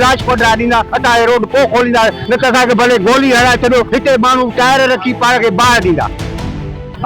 लाश पढ़ा दींदा असां रोड को खोलींदा न त असांखे भले गोली हणाए छॾो हिते माण्हू टायर रखी पाण खे ॿाहिरि ॾींदा।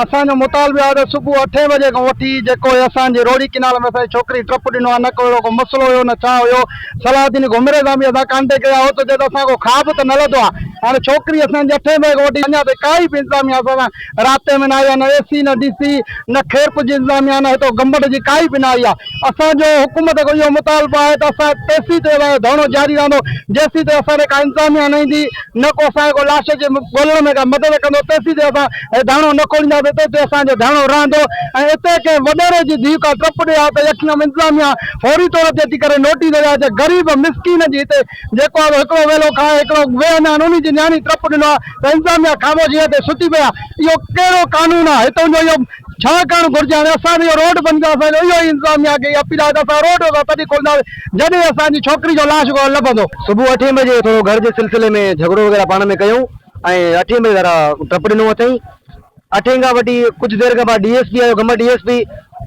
असांजो मुतालबो आहे त सुबुह 8 बजे खां वठी जेको असांजे रोडी किनारे में असांजी छोकिरी टप ॾिनो आहे, न को मसलो हुयो न छा हुयो। सलाहुद्दीन घुमरे सां बि असां कांटेक्ट कया हो त असांखे ख़्वाब त न लथो आहे। हाणे छोकिरी असांजी 8 बजे खां वठी अञा ताईं काई बि इंतज़ामिया असां राति में न आई आहे, न एसी न डीसी न खेरप जी इंतज़ामिया, न हितो गंबट जी काई बि न आई आहे। असांजो हुकूमत खां इहो मुतालबो आहे त असां तेसी ते धरणो जारी रहंदो जेसी ते असांखे का इंतज़ामिया न ईंदी, न को असांखे को लाश जे ॻोल्हण में का मदद कंदो, तेसी ते असां धरणो न खोलींदासीं। हिते असांजो धरणो रहंदो ऐं हिते कंहिं वॾेरे जी धीउ का टप ॾे आहे त यकीनन इंतज़ामिया फौरी तौर ते अची करे नोटिस ॾिया। ग़रीब मिसकीन जी हिते जेको आहे हिकिड़ो वेलो खाए हिकिड़ो वेह न उन जी न्याणी टप ॾिनो आहे त इंतज़ामिया ख़ामोशी ते सुती पिया। इहो कहिड़ो कानून आहे? हितां जो इहो छा करणु घुरिजे? हाणे असां इहो रोड बंदि कयो, असांजो इहो इंतज़ामिया खे अपील आहे त असां रोड तॾहिं खोलींदासीं जॾहिं असांजी छोकिरी जो लाश लभंदो। सुबुह 8 बजे थोरो घर जे सिलसिले में झगड़ो वग़ैरह पाण में कयूं ऐं 8 बजे ज़रा टप ॾिनो अथई। 8 खां वठी कुझु देरि खां बाद DSP आयो, गंबट DSP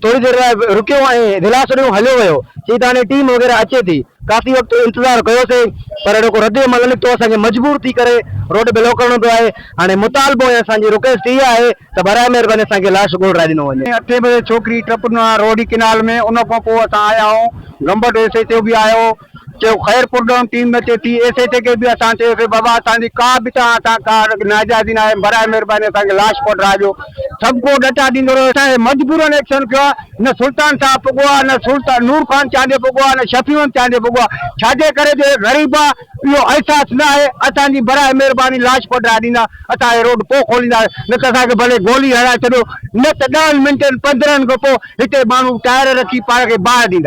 थोड़ी देर लाइ रुकियो ऐं दिलासो ॾिनो, हलियो वियो। चई त हाणे टीम वग़ैरह अचे थी। काफ़ी वक़्तु इंतज़ारु कयोसीं पर अहिड़ो को रद्द अमल निकितो, असांखे मजबूर थी करे रोड ब्लॉक करणो पियो आहे। हाणे मुतालबो ऐं असांजी रिक्वेस्ट इहा आहे त बराए महिरबानी असांखे लाश ॻोल्हाए ॾिनो वञे। 8 बजे छोकिरी टप ॾिनो आहे रोडी किनारे में, उन खां पोइ असां आया आहियूं। गंबट एस एच ओ बि आयो, चयो खैरपुर ॾांहुं टीम अचे थी। एस एच खे बि असां चयोसीं बाबा असांजी का बि असां का नाजाइज़ी न आहे, बराए महिरबानी असांखे लाश पढ़ाइजो। सभु को डटा ॾींदो रहियो। असांजे मजबूरन एक्शन कयो आहे। न सुल्तान साहब पुॻो आहे, न सुल्तान नूर खान चांडे पुॻो आहे, न शफ़ीउन चांडे पुॻो आहे। छाजे करे जो ग़रीब आहे इहो अहसासु न आहे। असांजी बराए महिरबानी लाश पढ़ाए ॾींदा असां रोड को खोलींदा, न त असांखे भले गोली हणाए छॾो, न त 10 मिंटनि 15 खां पोइ हिते माण्हू टायर रखी पाण खे ॿाहिरि ॾींदा।